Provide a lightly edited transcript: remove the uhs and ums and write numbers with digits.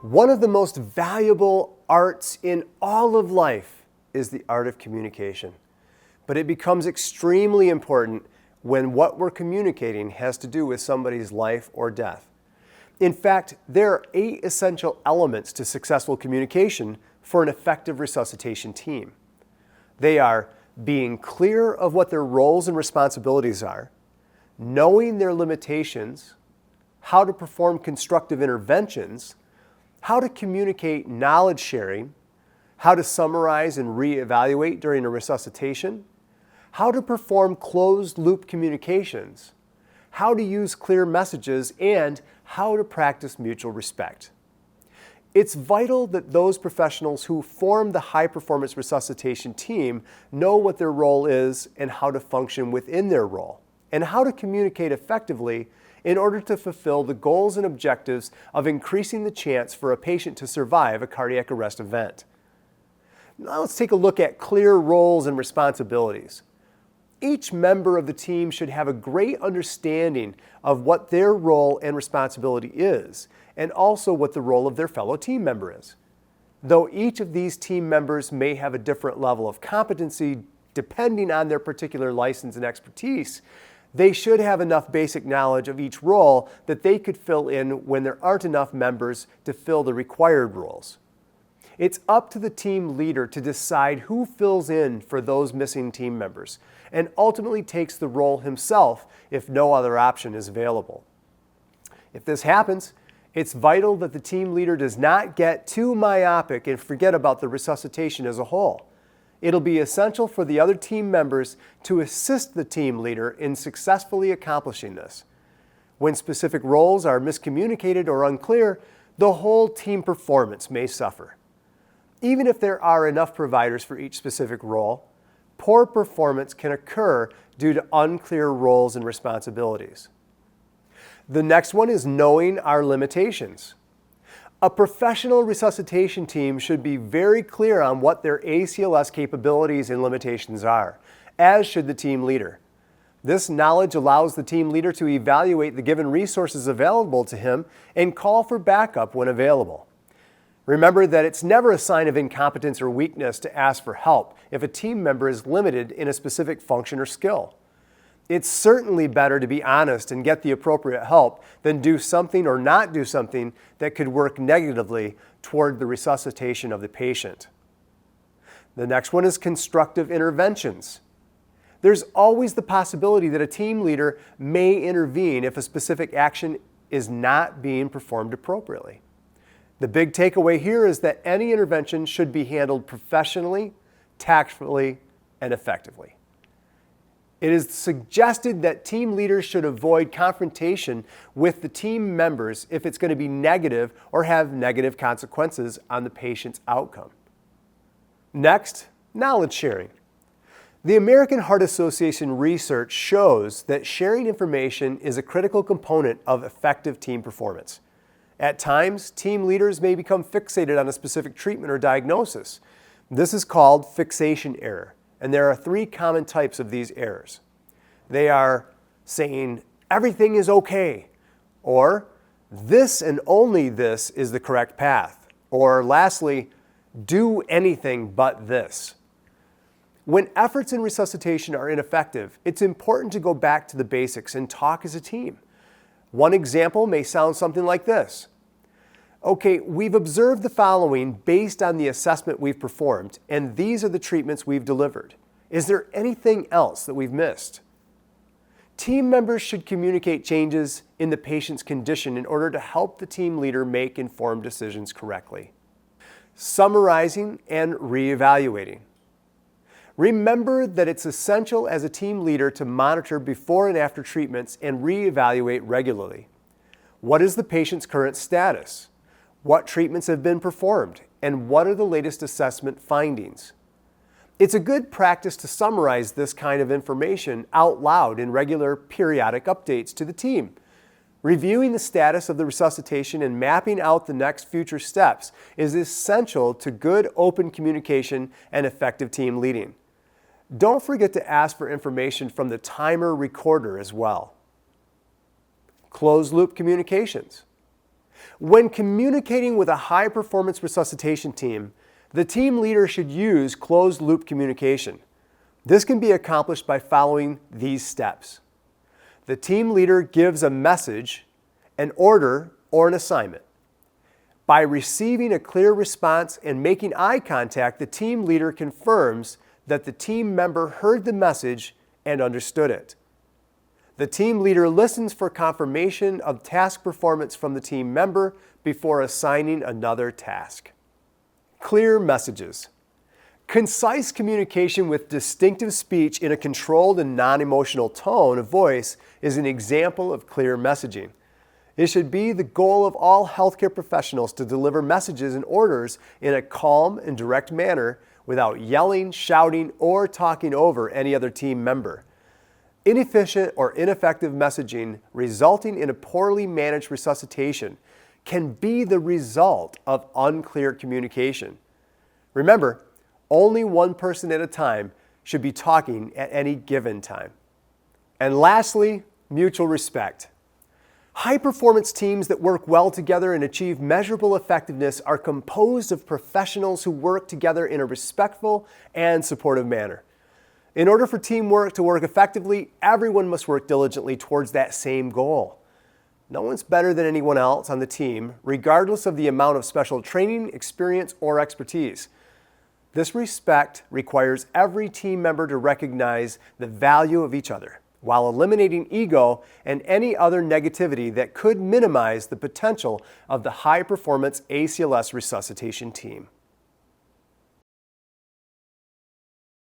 One of the most valuable arts in all of life is the art of communication. But it becomes extremely important when what we're communicating has to do with somebody's life or death. In fact, there are 8 essential elements to successful communication for an effective resuscitation team. They are being clear of what their roles and responsibilities are, knowing their limitations, how to perform constructive interventions, how to communicate knowledge sharing, how to summarize and reevaluate during a resuscitation, how to perform closed-loop communications, how to use clear messages, and how to practice mutual respect. It's vital that those professionals who form the high-performance resuscitation team know what their role is and how to function within their role, and how to communicate effectively in order to fulfill the goals and objectives of increasing the chance for a patient to survive a cardiac arrest event. Now let's take a look at clear roles and responsibilities. Each member of the team should have a great understanding of what their role and responsibility is, and also what the role of their fellow team member is. Though each of these team members may have a different level of competency depending on their particular license and expertise, they should have enough basic knowledge of each role that they could fill in when there aren't enough members to fill the required roles. It's up to the team leader to decide who fills in for those missing team members and ultimately takes the role himself if no other option is available. If this happens, it's vital that the team leader does not get too myopic and forget about the resuscitation as a whole. It'll be essential for the other team members to assist the team leader in successfully accomplishing this. When specific roles are miscommunicated or unclear, the whole team performance may suffer. Even if there are enough providers for each specific role, poor performance can occur due to unclear roles and responsibilities. The next one is knowing our limitations. A professional resuscitation team should be very clear on what their ACLS capabilities and limitations are, as should the team leader. This knowledge allows the team leader to evaluate the given resources available to him and call for backup when available. Remember that it's never a sign of incompetence or weakness to ask for help if a team member is limited in a specific function or skill. It's certainly better to be honest and get the appropriate help than do something or not do something that could work negatively toward the resuscitation of the patient. The next one is constructive interventions. There's always the possibility that a team leader may intervene if a specific action is not being performed appropriately. The big takeaway here is that any intervention should be handled professionally, tactfully, and effectively. It is suggested that team leaders should avoid confrontation with the team members if it's going to be negative or have negative consequences on the patient's outcome. Next, knowledge sharing. The American Heart Association research shows that sharing information is a critical component of effective team performance. At times, team leaders may become fixated on a specific treatment or diagnosis. This is called fixation error. And there are 3 common types of these errors. They are saying, everything is okay, or this and only this is the correct path, or lastly, do anything but this. When efforts in resuscitation are ineffective, it's important to go back to the basics and talk as a team. One example may sound something like this. Okay, we've observed the following based on the assessment we've performed, and these are the treatments we've delivered. Is there anything else that we've missed? Team members should communicate changes in the patient's condition in order to help the team leader make informed decisions correctly. Summarizing and reevaluating. Remember that it's essential as a team leader to monitor before and after treatments and reevaluate regularly. What is the patient's current status? What treatments have been performed? And what are the latest assessment findings? It's a good practice to summarize this kind of information out loud in regular periodic updates to the team. Reviewing the status of the resuscitation and mapping out the next future steps is essential to good open communication and effective team leading. Don't forget to ask for information from the timer recorder as well. Closed-loop communications. When communicating with a high-performance resuscitation team, the team leader should use closed-loop communication. This can be accomplished by following these steps. The team leader gives a message, an order, or an assignment. By receiving a clear response and making eye contact, the team leader confirms that the team member heard the message and understood it. The team leader listens for confirmation of task performance from the team member before assigning another task. Clear messages. Concise communication with distinctive speech in a controlled and non-emotional tone of voice is an example of clear messaging. It should be the goal of all healthcare professionals to deliver messages and orders in a calm and direct manner without yelling, shouting, or talking over any other team member. Inefficient or ineffective messaging resulting in a poorly managed resuscitation can be the result of unclear communication. Remember, only one person at a time should be talking at any given time. And lastly, mutual respect. High-performance teams that work well together and achieve measurable effectiveness are composed of professionals who work together in a respectful and supportive manner. In order for teamwork to work effectively, everyone must work diligently towards that same goal. No one's better than anyone else on the team, regardless of the amount of special training, experience, or expertise. This respect requires every team member to recognize the value of each other, while eliminating ego and any other negativity that could minimize the potential of the high-performance ACLS resuscitation team.